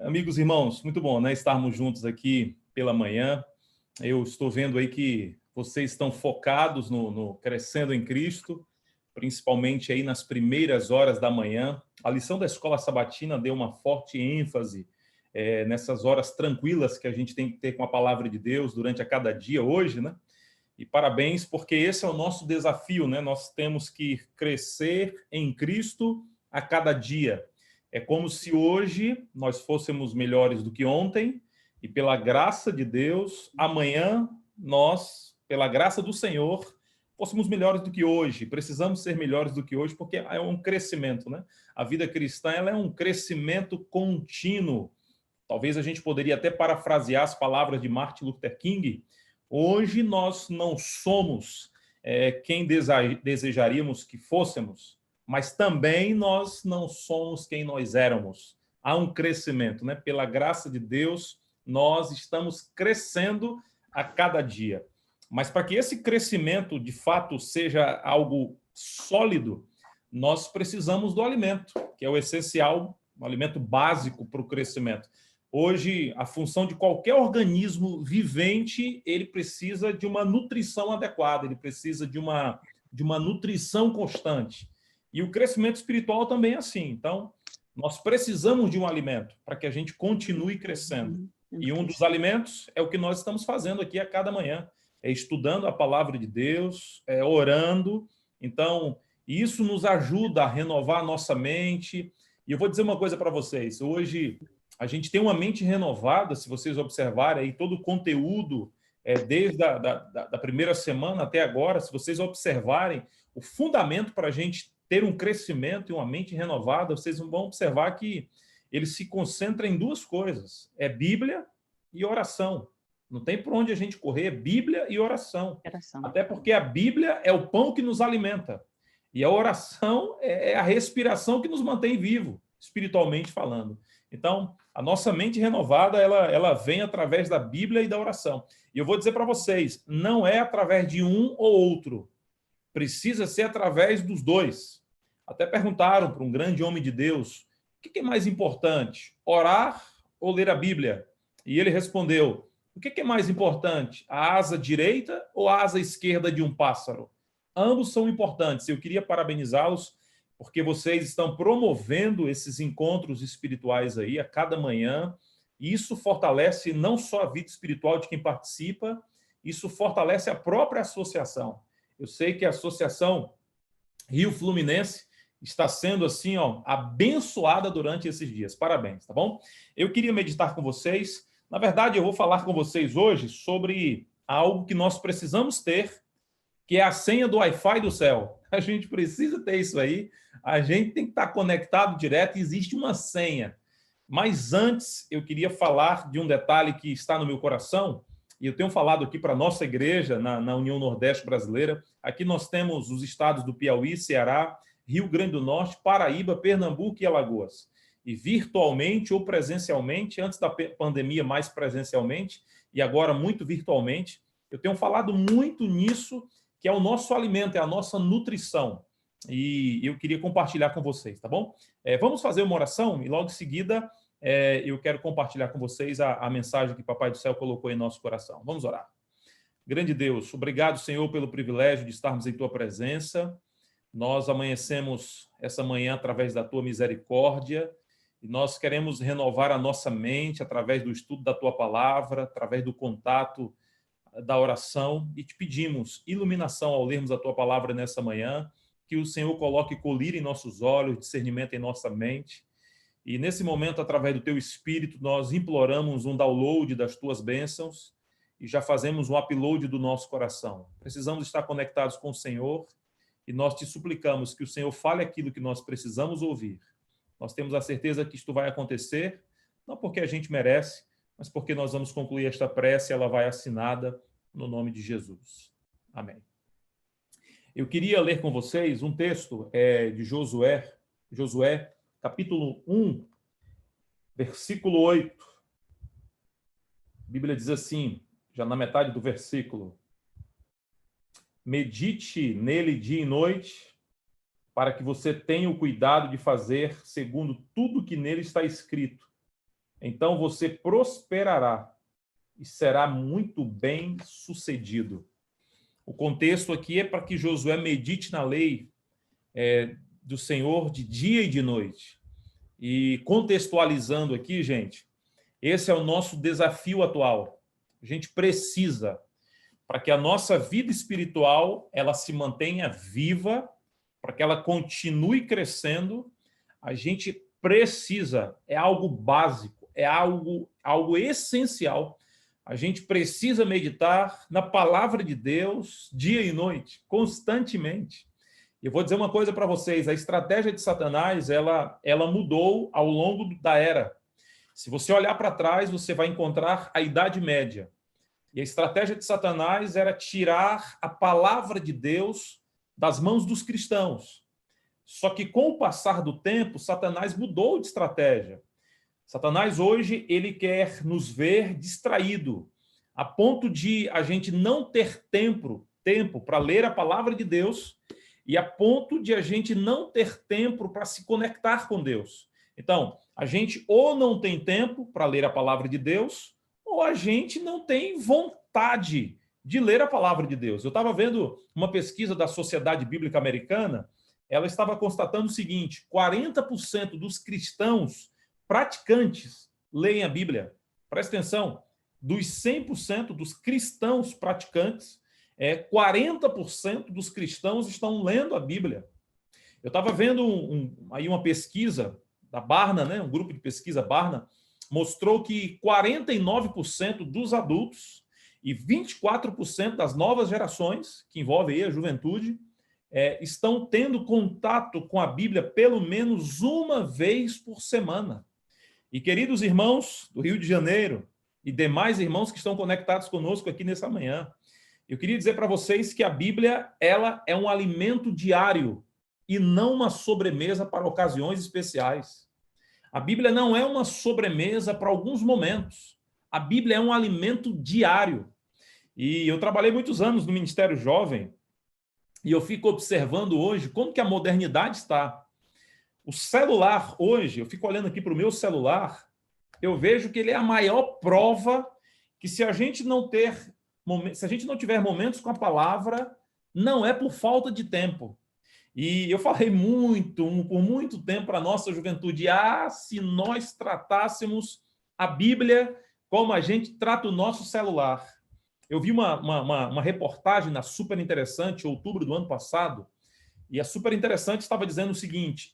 Amigos e irmãos, muito bom, né? Estarmos juntos aqui pela manhã. Eu estou vendo aí que vocês estão focados no Crescendo em Cristo, principalmente aí nas primeiras horas da manhã. A lição da Escola Sabatina deu uma forte ênfase nessas horas tranquilas que a gente tem que ter com a Palavra de Deus durante a cada dia hoje, né? E parabéns, porque esse é o nosso desafio, né? Nós temos que crescer em Cristo a cada dia. É como se hoje nós fôssemos melhores do que ontem, e pela graça de Deus, amanhã nós, pela graça do Senhor, fôssemos melhores do que hoje. Precisamos ser melhores do que hoje, porque é um crescimento, né? A vida cristã, ela é um crescimento contínuo. Talvez a gente poderia até parafrasear as palavras de Martin Luther King. Hoje nós não somos quem desejaríamos que fôssemos, mas também nós não somos quem nós éramos. Há um crescimento, né? Pela graça de Deus, nós estamos crescendo a cada dia. Mas para que esse crescimento, de fato, seja algo sólido, nós precisamos do alimento, que é o essencial, o alimento básico para o crescimento. Hoje, a função de qualquer organismo vivente, ele precisa de uma nutrição adequada, ele precisa de uma nutrição constante. E o crescimento espiritual também é assim. Então, nós precisamos de um alimento para que a gente continue crescendo. E um dos alimentos é o que nós estamos fazendo aqui a cada manhã, é estudando a palavra de Deus, orando. Então, isso nos ajuda a renovar a nossa mente. E eu vou dizer uma coisa para vocês. Hoje, a gente tem uma mente renovada, se vocês observarem aí todo o conteúdo, desde a primeira semana até agora, se vocês observarem o fundamento para a gente ter um crescimento e uma mente renovada, vocês vão observar que ele se concentra em duas coisas, é Bíblia e oração. Não tem por onde a gente correr, é Bíblia e oração. Até porque a Bíblia é o pão que nos alimenta. E a oração é a respiração que nos mantém vivo, espiritualmente falando. Então, a nossa mente renovada, ela vem através da Bíblia e da oração. E eu vou dizer para vocês, não é através de um ou outro. Precisa ser através dos dois. Até perguntaram para um grande homem de Deus, o que é mais importante, orar ou ler a Bíblia? E ele respondeu, o que é mais importante, a asa direita ou a asa esquerda de um pássaro? Ambos são importantes. Eu queria parabenizá-los porque vocês estão promovendo esses encontros espirituais aí a cada manhã, e isso fortalece não só a vida espiritual de quem participa, isso fortalece a própria associação. Eu sei que a Associação Rio Fluminense está sendo assim, ó, abençoada durante esses dias. Parabéns, tá bom? Eu queria meditar com vocês. Na verdade, eu vou falar com vocês hoje sobre algo que nós precisamos ter, que é a senha do Wi-Fi do céu. A gente precisa ter isso aí, a gente tem que estar conectado direto, existe uma senha. Mas antes, eu queria falar de um detalhe que está no meu coração, e eu tenho falado aqui para a nossa igreja, na União Nordeste Brasileira. Aqui nós temos os estados do Piauí, Ceará, Rio Grande do Norte, Paraíba, Pernambuco e Alagoas. E virtualmente ou presencialmente, antes da pandemia mais presencialmente, e agora muito virtualmente, eu tenho falado muito nisso, que é o nosso alimento, é a nossa nutrição. E eu queria compartilhar com vocês, tá bom? Vamos fazer uma oração e logo em seguida eu quero compartilhar com vocês a mensagem que Papai do Céu colocou em nosso coração. Vamos orar. Grande Deus, obrigado, Senhor, pelo privilégio de estarmos em Tua presença. Nós amanhecemos essa manhã através da Tua misericórdia e nós queremos renovar a nossa mente através do estudo da Tua palavra, através do contato da oração, e te pedimos iluminação ao lermos a Tua palavra nessa manhã, que o Senhor coloque colírio em nossos olhos, discernimento em nossa mente. E nesse momento, através do Teu Espírito, nós imploramos um download das Tuas bênçãos e já fazemos um upload do nosso coração. Precisamos estar conectados com o Senhor e nós te suplicamos que o Senhor fale aquilo que nós precisamos ouvir. Nós temos a certeza que isto vai acontecer, não porque a gente merece, mas porque nós vamos concluir esta prece, ela vai assinada no nome de Jesus. Amém. Eu queria ler com vocês um texto de Josué, capítulo 1, versículo 8. A Bíblia diz assim, já na metade do versículo: medite nele dia e noite, para que você tenha o cuidado de fazer segundo tudo que nele está escrito. então você prosperará e será muito bem sucedido. O contexto aqui é para que Josué medite na lei do Senhor de dia e de noite. E contextualizando aqui, gente, esse é o nosso desafio atual. A gente precisa, para que a nossa vida espiritual ela se mantenha viva, para que ela continue crescendo, a gente precisa, é algo básico, é algo essencial. A gente precisa meditar na palavra de Deus dia e noite, constantemente. Eu vou dizer uma coisa para vocês, a estratégia de Satanás, ela mudou ao longo da era. Se você olhar para trás, você vai encontrar a Idade Média. E a estratégia de Satanás era tirar a palavra de Deus das mãos dos cristãos. Só que com o passar do tempo, Satanás mudou de estratégia. Satanás hoje, ele quer nos ver distraído, a ponto de a gente não ter tempo para ler a palavra de Deus e a ponto de a gente não ter tempo para se conectar com Deus. Então, a gente ou não tem tempo para ler a palavra de Deus, ou a gente não tem vontade de ler a palavra de Deus. Eu estava vendo uma pesquisa da Sociedade Bíblica Americana, ela estava constatando o seguinte: 40% dos cristãos praticantes leem a Bíblia. Presta atenção, dos 100% dos cristãos praticantes, 40% dos cristãos estão lendo a Bíblia. Eu estava vendo aí uma pesquisa da Barna, né, um grupo de pesquisa Barna, mostrou que 49% dos adultos e 24% das novas gerações, que envolve aí a juventude, estão tendo contato com a Bíblia pelo menos uma vez por semana. E queridos irmãos do Rio de Janeiro e demais irmãos que estão conectados conosco aqui nessa manhã, eu queria dizer para vocês que a Bíblia ela é um alimento diário e não uma sobremesa para ocasiões especiais. A Bíblia não é uma sobremesa para alguns momentos. A Bíblia é um alimento diário. E eu trabalhei muitos anos no Ministério Jovem e eu fico observando hoje como que a modernidade está. O celular hoje, eu fico olhando aqui para o meu celular, eu vejo que ele é a maior prova que se a gente não tiver momentos com a palavra, não é por falta de tempo. E eu falei por muito tempo para a nossa juventude, se nós tratássemos a Bíblia como a gente trata o nosso celular. Eu vi uma reportagem na Super Interessante, outubro do ano passado, e a Super Interessante estava dizendo o seguinte,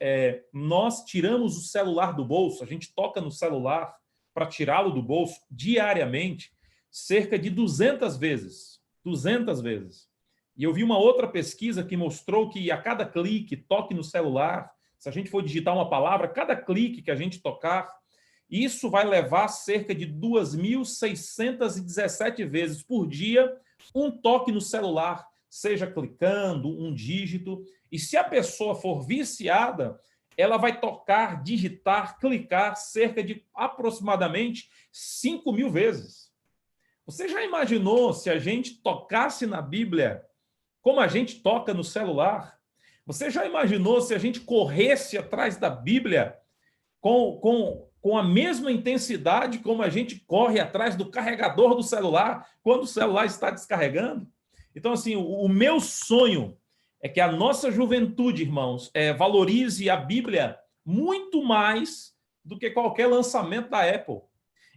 nós tiramos o celular do bolso, a gente toca no celular para tirá-lo do bolso diariamente, cerca de 200 vezes. 200 vezes. E eu vi uma outra pesquisa que mostrou que a cada clique, toque no celular, se a gente for digitar uma palavra, cada clique que a gente tocar, isso vai levar cerca de 2.617 vezes por dia um toque no celular, seja clicando, um dígito. E se a pessoa for viciada, ela vai tocar, digitar, clicar cerca de aproximadamente 5.000 vezes. Você já imaginou se a gente tocasse na Bíblia como a gente toca no celular? Você já imaginou se a gente corresse atrás da Bíblia com a mesma intensidade como a gente corre atrás do carregador do celular quando o celular está descarregando? Então, assim, o meu sonho é que a nossa juventude, irmãos, valorize a Bíblia muito mais do que qualquer lançamento da Apple.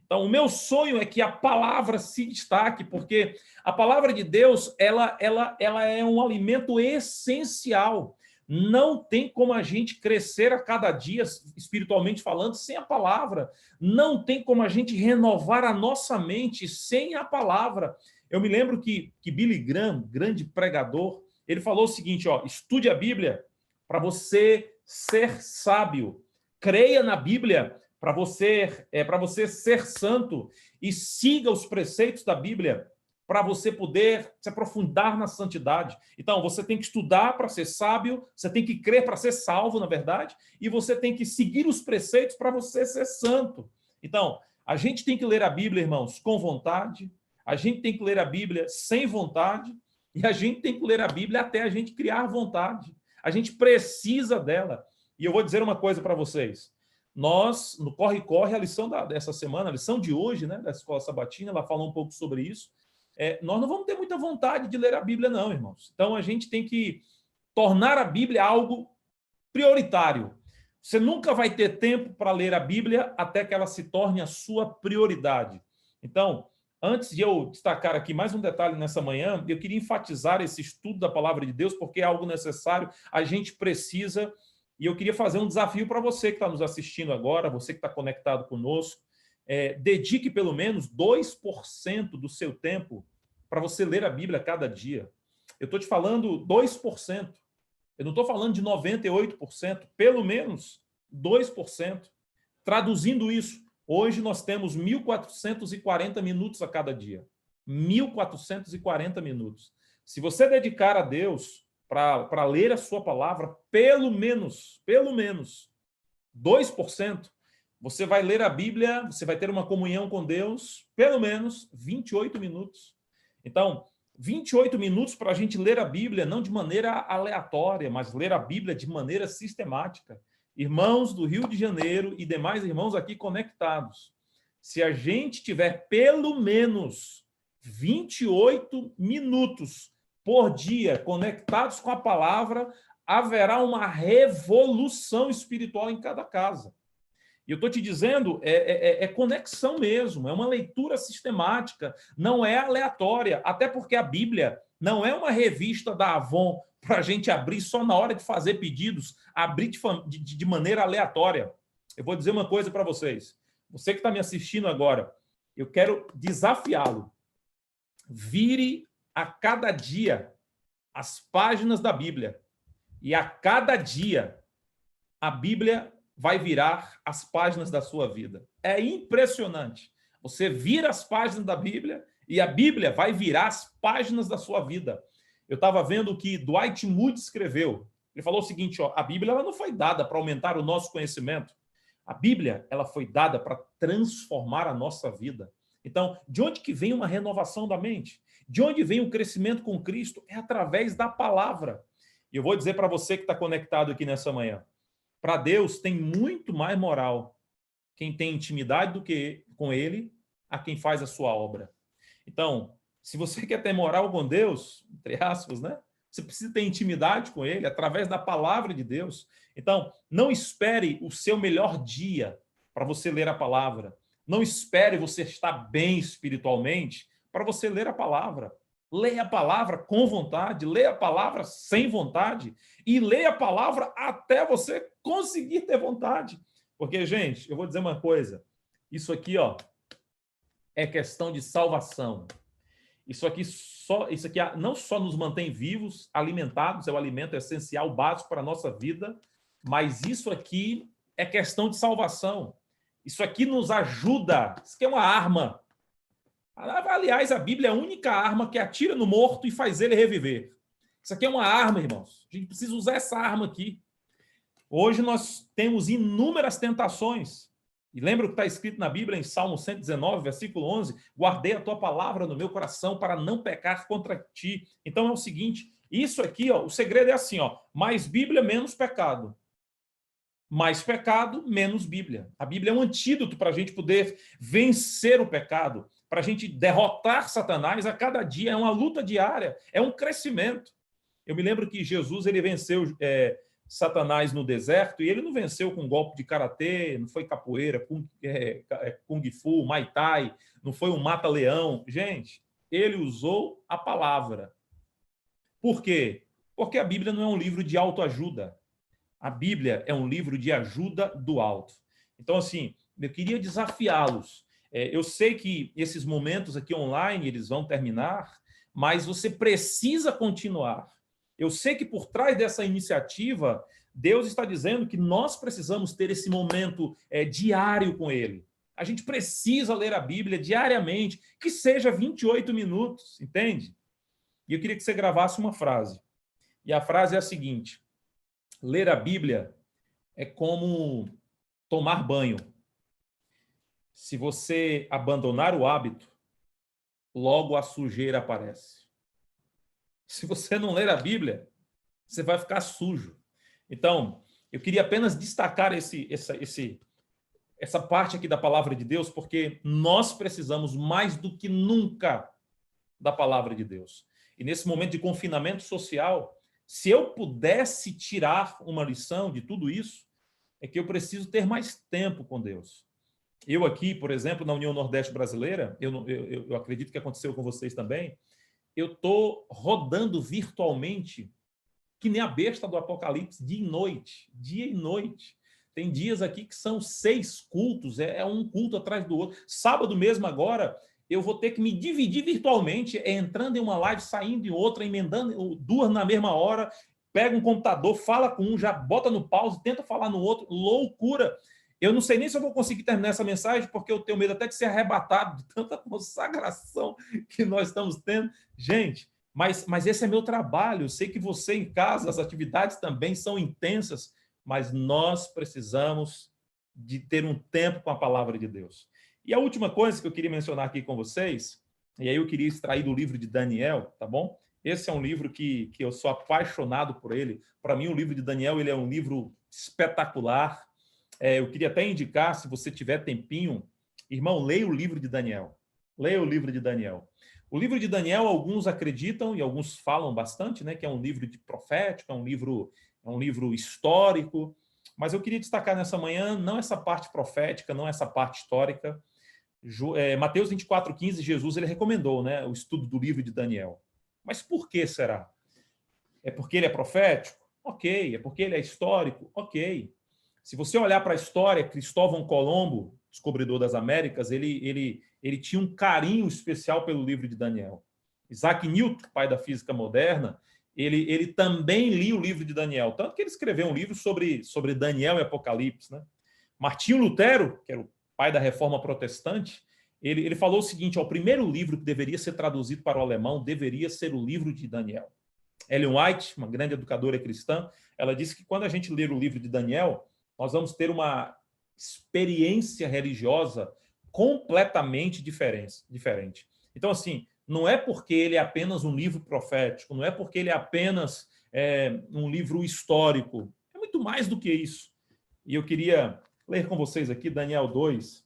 Então, o meu sonho é que a palavra se destaque, porque a palavra de Deus ela é um alimento essencial. Não tem como a gente crescer a cada dia, espiritualmente falando, sem a palavra. Não tem como a gente renovar a nossa mente sem a palavra. Eu me lembro que Billy Graham, grande pregador, ele falou o seguinte, estude a Bíblia para você ser sábio. Creia na Bíblia para você ser santo e siga os preceitos da Bíblia para você poder se aprofundar na santidade. Então, você tem que estudar para ser sábio, você tem que crer para ser salvo, na verdade, e você tem que seguir os preceitos para você ser santo. Então, a gente tem que ler a Bíblia, irmãos, com vontade, a gente tem que ler a Bíblia sem vontade, e a gente tem que ler a Bíblia até a gente criar vontade. A gente precisa dela. E eu vou dizer uma coisa para vocês. nós, no Corre-Corre, a lição dessa semana, a lição de hoje, né, da Escola Sabatina, ela fala um pouco sobre isso. Nós não vamos ter muita vontade de ler a Bíblia, não, irmãos. Então, a gente tem que tornar a Bíblia algo prioritário. Você nunca vai ter tempo para ler a Bíblia até que ela se torne a sua prioridade. Então, antes de eu destacar aqui mais um detalhe nessa manhã, eu queria enfatizar esse estudo da palavra de Deus, porque é algo necessário, a gente precisa, e eu queria fazer um desafio para você que está nos assistindo agora, você que está conectado conosco, dedique pelo menos 2% do seu tempo para você ler a Bíblia cada dia. Eu estou te falando 2%. Eu não estou falando de 98%, pelo menos 2%. Traduzindo isso, hoje nós temos 1.440 minutos a cada dia. 1.440 minutos. Se você dedicar a Deus para ler a sua palavra, pelo menos 2%, você vai ler a Bíblia, você vai ter uma comunhão com Deus, pelo menos 28 minutos. Então, 28 minutos para a gente ler a Bíblia, não de maneira aleatória, mas ler a Bíblia de maneira sistemática. Irmãos do Rio de Janeiro e demais irmãos aqui conectados, se a gente tiver pelo menos 28 minutos por dia conectados com a palavra, haverá uma revolução espiritual em cada casa. E eu estou te dizendo, é conexão mesmo, é uma leitura sistemática, não é aleatória, até porque a Bíblia não é uma revista da Avon para a gente abrir só na hora de fazer pedidos, abrir de maneira aleatória. Eu vou dizer uma coisa para vocês. Você que está me assistindo agora, eu quero desafiá-lo. Vire a cada dia as páginas da Bíblia. E a cada dia a Bíblia vai virar as páginas da sua vida. É impressionante. Você vira as páginas da Bíblia e a Bíblia vai virar as páginas da sua vida. Eu estava vendo o que Dwight Moody escreveu. Ele falou o seguinte, a Bíblia ela não foi dada para aumentar o nosso conhecimento. A Bíblia ela foi dada para transformar a nossa vida. Então, de onde que vem uma renovação da mente? De onde vem o crescimento com Cristo? É através da palavra. E eu vou dizer para você que está conectado aqui nessa manhã, para Deus tem muito mais moral quem tem intimidade do que com Ele, a quem faz a sua obra. Então, se você quer ter moral com Deus, entre aspas, né? Você precisa ter intimidade com Ele através da palavra de Deus. Então, não espere o seu melhor dia para você ler a palavra. Não espere você estar bem espiritualmente para você ler a palavra. Leia a palavra com vontade, leia a palavra sem vontade e leia a palavra até você conseguir ter vontade. Porque, gente, eu vou dizer uma coisa. Isso aqui, é questão de salvação. Isso aqui não só nos mantém vivos, alimentados, é o alimento essencial, básico para a nossa vida, mas isso aqui é questão de salvação. Isso aqui nos ajuda. Isso aqui é uma arma. Aliás, a Bíblia é a única arma que atira no morto e faz ele reviver. Isso aqui é uma arma, irmãos. A gente precisa usar essa arma aqui. Hoje nós temos inúmeras tentações. E lembra o que está escrito na Bíblia, em Salmo 119, versículo 11? Guardei a tua palavra no meu coração para não pecar contra ti. Então é o seguinte, isso aqui, o segredo é assim, mais Bíblia, menos pecado. Mais pecado, menos Bíblia. A Bíblia é um antídoto para a gente poder vencer o pecado, para a gente derrotar Satanás a cada dia. É uma luta diária, é um crescimento. Eu me lembro que Jesus ele venceu Satanás no deserto, e ele não venceu com golpe de karatê, não foi capoeira, kung fu, muay thai, não foi um mata-leão. Gente, ele usou a palavra. Por quê? Porque a Bíblia não é um livro de autoajuda. A Bíblia é um livro de ajuda do alto. Então, assim, eu queria desafiá-los. Eu sei que esses momentos aqui online, eles vão terminar, mas você precisa continuar. Eu sei que por trás dessa iniciativa, Deus está dizendo que nós precisamos ter esse momento diário com Ele. A gente precisa ler a Bíblia diariamente, que seja 28 minutos, entende? E eu queria que você gravasse uma frase. E a frase é a seguinte: ler a Bíblia é como tomar banho. Se você abandonar o hábito, logo a sujeira aparece. Se você não ler a Bíblia, você vai ficar sujo. Então, eu queria apenas destacar esse essa parte aqui da palavra de Deus, porque nós precisamos mais do que nunca da palavra de Deus. E nesse momento de confinamento social, se eu pudesse tirar uma lição de tudo isso, é que eu preciso ter mais tempo com Deus. Eu aqui, por exemplo, na União Nordeste Brasileira, eu acredito que aconteceu com vocês também, eu estou rodando virtualmente que nem a besta do Apocalipse, dia e noite. Tem dias aqui que são 6 cultos, é um culto atrás do outro. Sábado mesmo agora, eu vou ter que me dividir virtualmente, entrando em uma live, saindo em outra, emendando 2 na mesma hora, pega um computador, fala com um, já bota no pause, tenta falar no outro, loucura. Eu não sei nem se eu vou conseguir terminar essa mensagem, porque eu tenho medo até de ser arrebatado de tanta consagração que nós estamos tendo. Gente, mas esse é meu trabalho. Eu sei que você em casa, as atividades também são intensas, mas nós precisamos de ter um tempo com a palavra de Deus. E a última coisa que eu queria mencionar aqui com vocês, e aí eu queria extrair do livro de Daniel, tá bom? Esse é um livro que eu sou apaixonado por ele. Para mim, o livro de Daniel ele é um livro espetacular. Eu queria até indicar, se você tiver tempinho, irmão, leia o livro de Daniel. Leia o livro de Daniel. O livro de Daniel, alguns acreditam e alguns falam bastante, né, que é um livro de profético, é um livro histórico, mas eu queria destacar nessa manhã não essa parte profética, não essa parte histórica. Mateus 24:15, Jesus ele recomendou, né, o estudo do livro de Daniel. Mas por que será? É porque ele é profético? Ok. É porque ele é histórico? Ok. Se você olhar para a história, Cristóvão Colombo, descobridor das Américas, ele tinha um carinho especial pelo livro de Daniel. Isaac Newton, pai da física moderna, ele também lia o livro de Daniel, tanto que ele escreveu um livro sobre Daniel e Apocalipse, né? Martinho Lutero, que era o pai da reforma protestante, ele falou o seguinte: o primeiro livro que deveria ser traduzido para o alemão deveria ser o livro de Daniel. Ellen White, uma grande educadora cristã, ela disse que quando a gente ler o livro de Daniel, nós vamos ter uma experiência religiosa completamente diferente. Então, assim, não é porque ele é apenas um livro profético, não é porque ele é apenas um livro histórico, é muito mais do que isso. E eu queria ler com vocês aqui Daniel 2,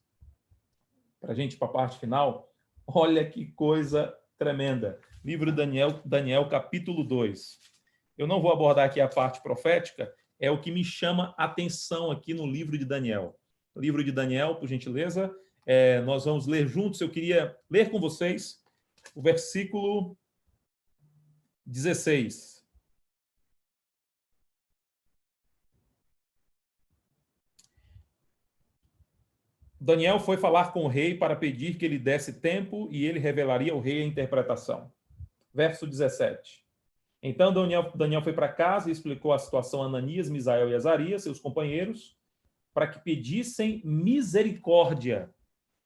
para a gente ir para a parte final. Olha que coisa tremenda. Livro de Daniel, capítulo 2. Eu não vou abordar aqui a parte profética, é o que me chama a atenção aqui no livro de Daniel. Livro de Daniel, por gentileza, nós vamos ler juntos. Eu queria ler com vocês o versículo 16. Daniel foi falar com o rei para pedir que ele desse tempo e ele revelaria ao rei a interpretação. Verso 17. Então Daniel foi para casa e explicou a situação a Ananias, Misael e Azarias, seus companheiros, para que pedissem misericórdia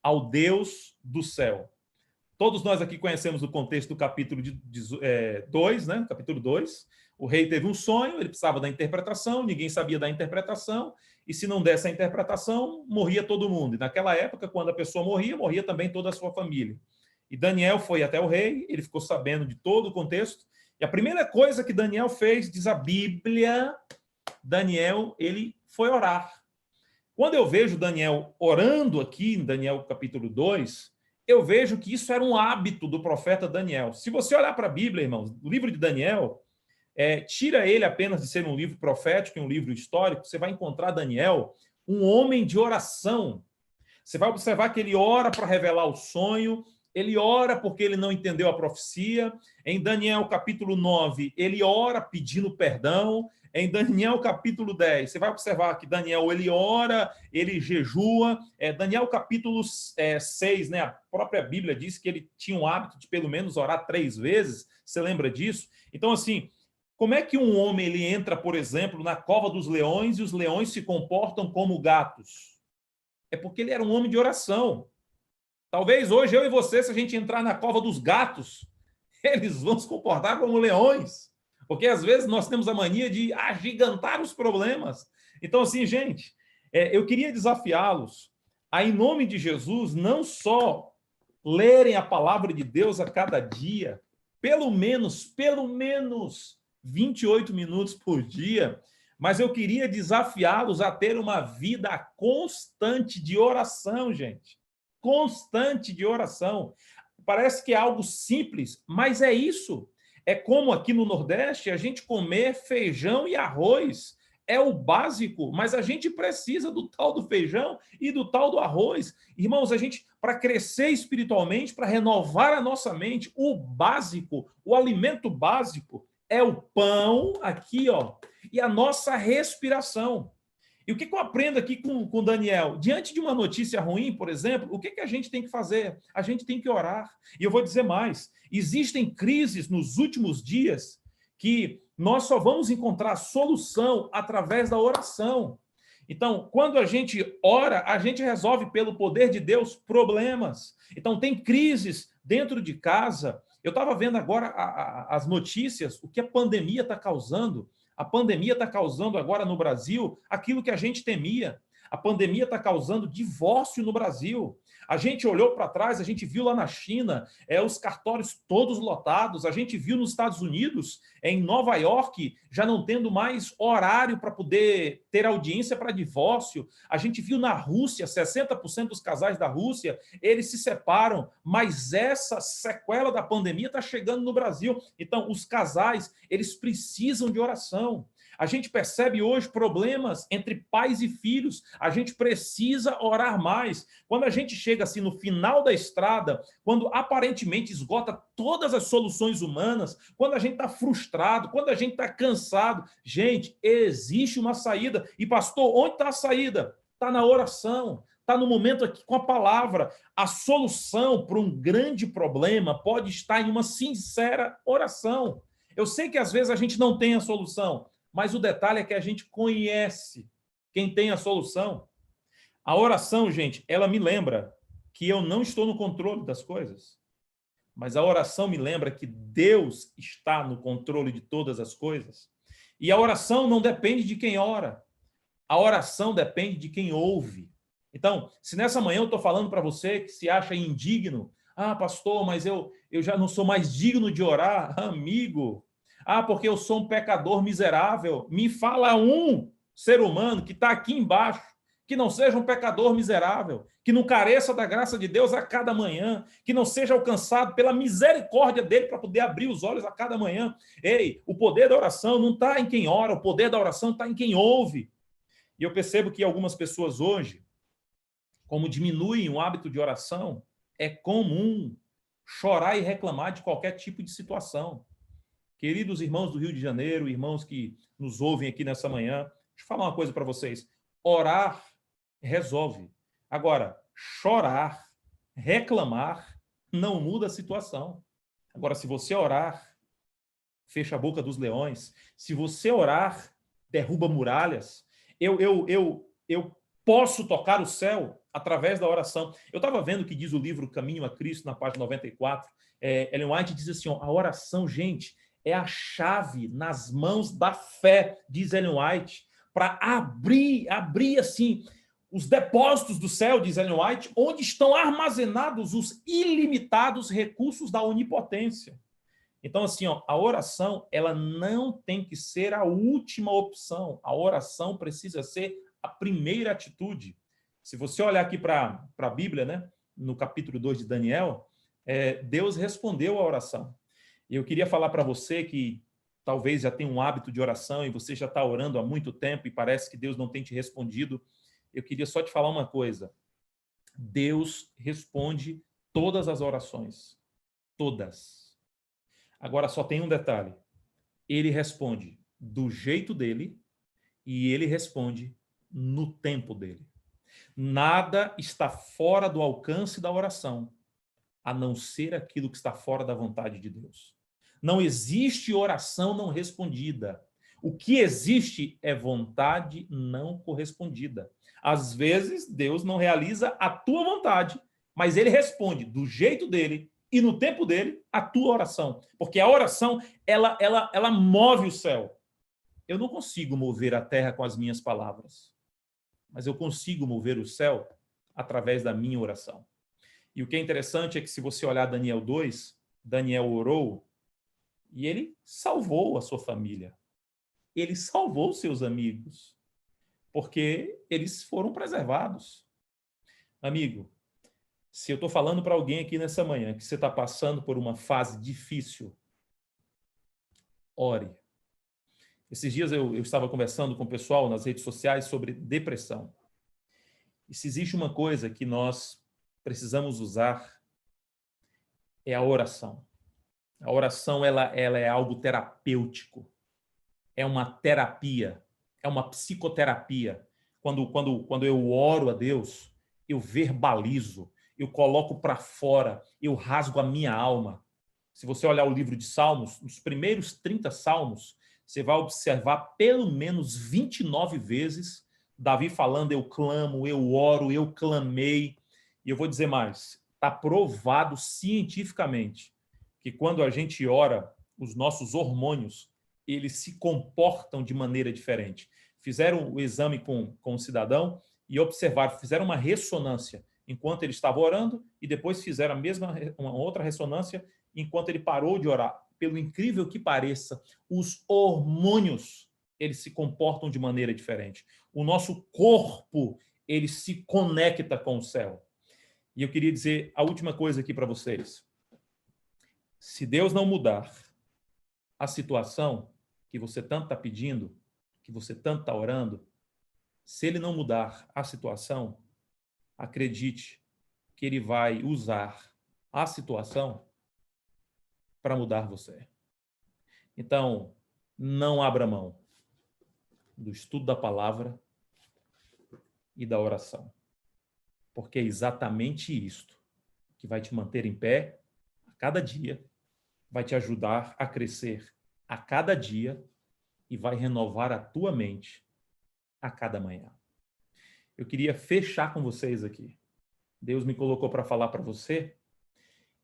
ao Deus do céu. Todos nós aqui conhecemos o contexto do capítulo 2, né? Capítulo 2. O rei teve um sonho, ele precisava da interpretação, ninguém sabia da interpretação, e se não desse a interpretação, morria todo mundo. E naquela época, quando a pessoa morria, morria também toda a sua família. E Daniel foi até o rei, ele ficou sabendo de todo o contexto, e a primeira coisa que Daniel fez, diz a Bíblia, Daniel, ele foi orar. Quando eu vejo Daniel orando aqui, em Daniel capítulo 2, eu vejo que isso era um hábito do profeta Daniel. Se você olhar para a Bíblia, irmãos, o livro de Daniel, tira ele apenas de ser um livro profético e um livro histórico, você vai encontrar Daniel um homem de oração. Você vai observar que ele ora para revelar o sonho, ele ora porque ele não entendeu a profecia. Em Daniel capítulo 9, ele ora pedindo perdão. Em Daniel capítulo 10, você vai observar que Daniel, ele ora, ele jejua. Daniel capítulo 6, né, a própria Bíblia diz que ele tinha um hábito de pelo menos orar 3 vezes. Você lembra disso? Então, assim, como é que um homem ele entra, por exemplo, na cova dos leões e os leões se comportam como gatos? É porque ele era um homem de oração. Talvez hoje eu e você, se a gente entrar na cova dos gatos, eles vão se comportar como leões. Porque às vezes nós temos a mania de agigantar os problemas. Então, assim, gente, eu queria desafiá-los a, em nome de Jesus, não só lerem a palavra de Deus a cada dia, pelo menos 28 minutos por dia, Mas eu queria desafiá-los a ter uma vida constante de oração, gente. Constante de oração. Parece que é algo simples, mas é isso. É como aqui no Nordeste a gente comer feijão e arroz. É o básico, mas a gente precisa do tal do feijão e do tal do arroz. Irmãos, a gente, para crescer espiritualmente, para renovar a nossa mente, o básico, o alimento básico é o pão aqui, ó, e a nossa respiração. E o que eu aprendo aqui com Daniel? Diante de uma notícia ruim, por exemplo, o que a gente tem que fazer? A gente tem que orar. E eu vou dizer mais: existem crises nos últimos dias que nós só vamos encontrar solução através da oração. Então, quando a gente ora, a gente resolve, pelo poder de Deus, problemas. Então, tem crises dentro de casa. Eu estava vendo agora as notícias, o que a pandemia está causando. A pandemia está causando agora no Brasil aquilo que a gente temia. A pandemia está causando divórcio no Brasil. A gente olhou para trás, a gente viu lá na China os cartórios todos lotados. A gente viu nos Estados Unidos, em Nova York, já não tendo mais horário para poder ter audiência para divórcio. A gente viu na Rússia, 60% dos casais da Rússia, eles se separam, mas essa sequela da pandemia está chegando no Brasil. Então, os casais, eles precisam de oração. A gente percebe hoje problemas entre pais e filhos. A gente precisa orar mais. Quando a gente chega assim no final da estrada, quando aparentemente esgota todas as soluções humanas, quando a gente está frustrado, quando a gente está cansado, gente, existe uma saída. E pastor, onde está a saída? Está na oração. Está no momento aqui com a palavra. A solução para um grande problema pode estar em uma sincera oração. Eu sei que às vezes a gente não tem a solução, mas o detalhe é que a gente conhece quem tem a solução. A oração, gente, ela me lembra que eu não estou no controle das coisas, mas a oração me lembra que Deus está no controle de todas as coisas. E a oração não depende de quem ora, a oração depende de quem ouve. Então, se nessa manhã eu estou falando para você que se acha indigno, pastor, mas eu já não sou mais digno de orar, amigo. Porque eu sou um pecador miserável. Me fala um ser humano que está aqui embaixo, que não seja um pecador miserável, que não careça da graça de Deus a cada manhã, que não seja alcançado pela misericórdia dele para poder abrir os olhos a cada manhã. Ei, o poder da oração não está em quem ora, o poder da oração está em quem ouve. E eu percebo que algumas pessoas hoje, como diminuem o hábito de oração, é comum chorar e reclamar de qualquer tipo de situação. Queridos irmãos do Rio de Janeiro, irmãos que nos ouvem aqui nessa manhã, deixa eu falar uma coisa para vocês. Orar resolve. Agora, chorar, reclamar, não muda a situação. Agora, se você orar, fecha a boca dos leões. Se você orar, derruba muralhas. Eu posso tocar o céu através da oração. Eu estava vendo o que diz o livro Caminho a Cristo, na página 94. Ellen White diz assim, a oração, gente, é a chave nas mãos da fé, diz Ellen White, para abrir assim, os depósitos do céu, diz Ellen White, onde estão armazenados os ilimitados recursos da onipotência. Então, assim, a oração, ela não tem que ser a última opção. A oração precisa ser a primeira atitude. Se você olhar aqui para a Bíblia, né, no capítulo 2 de Daniel, Deus respondeu à oração. E eu queria falar para você que talvez já tenha um hábito de oração e você já está orando há muito tempo e parece que Deus não tem te respondido. Eu queria só te falar uma coisa. Deus responde todas as orações. Todas. Agora só tem um detalhe. Ele responde do jeito dele e ele responde no tempo dele. Nada está fora do alcance da oração, a não ser aquilo que está fora da vontade de Deus. Não existe oração não respondida. O que existe é vontade não correspondida. Às vezes, Deus não realiza a tua vontade, mas ele responde do jeito dele e no tempo dele a tua oração. Porque a oração, ela move o céu. Eu não consigo mover a terra com as minhas palavras, mas eu consigo mover o céu através da minha oração. E o que é interessante é que se você olhar Daniel 2, Daniel orou e ele salvou a sua família. ele salvou seus amigos, porque eles foram preservados. Amigo, se eu estou falando para alguém aqui nessa manhã que você está passando por uma fase difícil, ore. Esses dias eu estava conversando com o pessoal nas redes sociais sobre depressão. E se existe uma coisa que nós precisamos usar, é a oração. A oração ela é algo terapêutico. É uma terapia, é uma psicoterapia. Quando eu oro a Deus, eu verbalizo, eu coloco para fora, eu rasgo a minha alma. Se você olhar o livro de Salmos, nos primeiros 30 salmos, você vai observar pelo menos 29 vezes Davi falando, eu clamo, eu oro, eu clamei. E eu vou dizer mais, está provado cientificamente que quando a gente ora, os nossos hormônios, eles se comportam de maneira diferente. Fizeram o exame com o cidadão e observaram, fizeram uma ressonância enquanto ele estava orando e depois fizeram uma outra ressonância enquanto ele parou de orar. Pelo incrível que pareça, os hormônios, eles se comportam de maneira diferente. O nosso corpo, ele se conecta com o céu. E eu queria dizer a última coisa aqui para vocês. Se Deus não mudar a situação que você tanto está pedindo, que você tanto está orando, se ele não mudar a situação, acredite que ele vai usar a situação para mudar você. Então, não abra mão do estudo da palavra e da oração, porque é exatamente isto que vai te manter em pé a cada dia, vai te ajudar a crescer a cada dia e vai renovar a tua mente a cada manhã. Eu queria fechar com vocês aqui. Deus me colocou para falar para você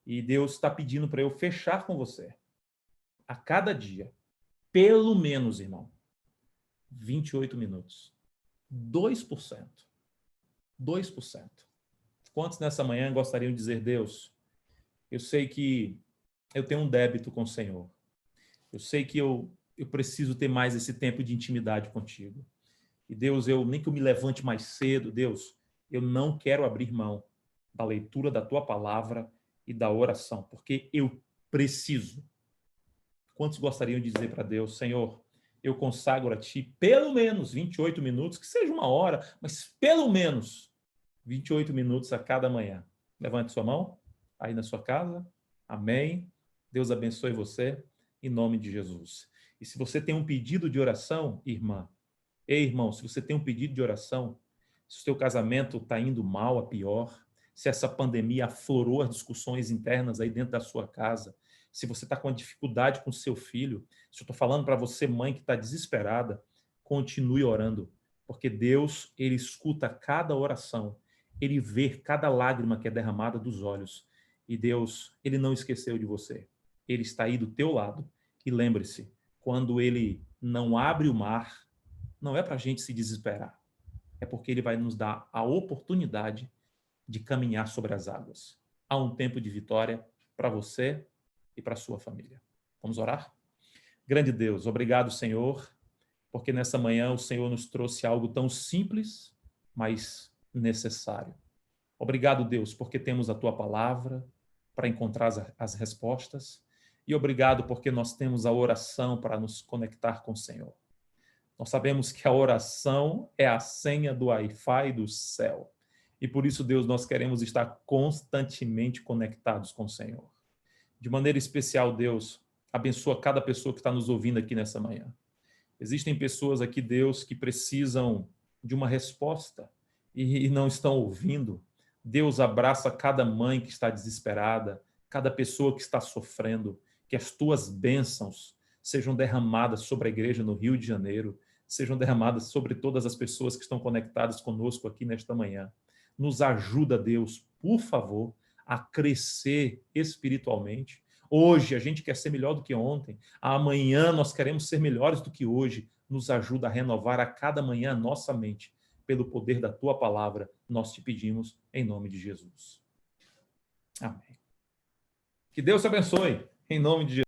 e Deus está pedindo para eu fechar com você. A cada dia, pelo menos, irmão, 28 minutos. 2%. 2%. Quantos nessa manhã gostariam de dizer, Deus, eu sei que eu tenho um débito com o Senhor. Eu sei que eu preciso ter mais esse tempo de intimidade contigo. E Deus, nem que eu me levante mais cedo, Deus, eu não quero abrir mão da leitura da tua palavra e da oração, porque eu preciso. Quantos gostariam de dizer para Deus, Senhor, eu consagro a ti pelo menos 28 minutos, que seja uma hora, mas pelo menos 28 minutos a cada manhã. Levante sua mão aí na sua casa. Amém. Deus abençoe você, em nome de Jesus. E se você tem um pedido de oração, irmã, ei, irmão, se você tem um pedido de oração, se o seu casamento está indo mal, a pior, se essa pandemia aflorou as discussões internas aí dentro da sua casa, se você está com uma dificuldade com seu filho, se eu estou falando para você, mãe, que está desesperada, continue orando, porque Deus, ele escuta cada oração, ele vê cada lágrima que é derramada dos olhos, e Deus, ele não esqueceu de você, ele está aí do teu lado, e lembre-se, quando ele não abre o mar, não é para a gente se desesperar, é porque ele vai nos dar a oportunidade de caminhar sobre as águas. Há um tempo de vitória para você e para a sua família. Vamos orar? Grande Deus, obrigado, Senhor, porque nessa manhã o Senhor nos trouxe algo tão simples, mas necessário. Obrigado, Deus, porque temos a tua palavra para encontrar as respostas, e obrigado porque nós temos a oração para nos conectar com o Senhor. Nós sabemos que a oração é a senha do Wi-Fi do céu. E por isso, Deus, nós queremos estar constantemente conectados com o Senhor. De maneira especial, Deus, abençoa cada pessoa que está nos ouvindo aqui nessa manhã. Existem pessoas aqui, Deus, que precisam de uma resposta e não estão ouvindo. Deus, abraça cada mãe que está desesperada, cada pessoa que está sofrendo, que as tuas bênçãos sejam derramadas sobre a igreja no Rio de Janeiro, sejam derramadas sobre todas as pessoas que estão conectadas conosco aqui nesta manhã. Nos ajuda, Deus, por favor, a crescer espiritualmente. Hoje a gente quer ser melhor do que ontem. Amanhã nós queremos ser melhores do que hoje. Nos ajuda a renovar a cada manhã a nossa mente. Pelo poder da tua palavra, nós te pedimos em nome de Jesus. Amém. Que Deus te abençoe, em nome de Jesus.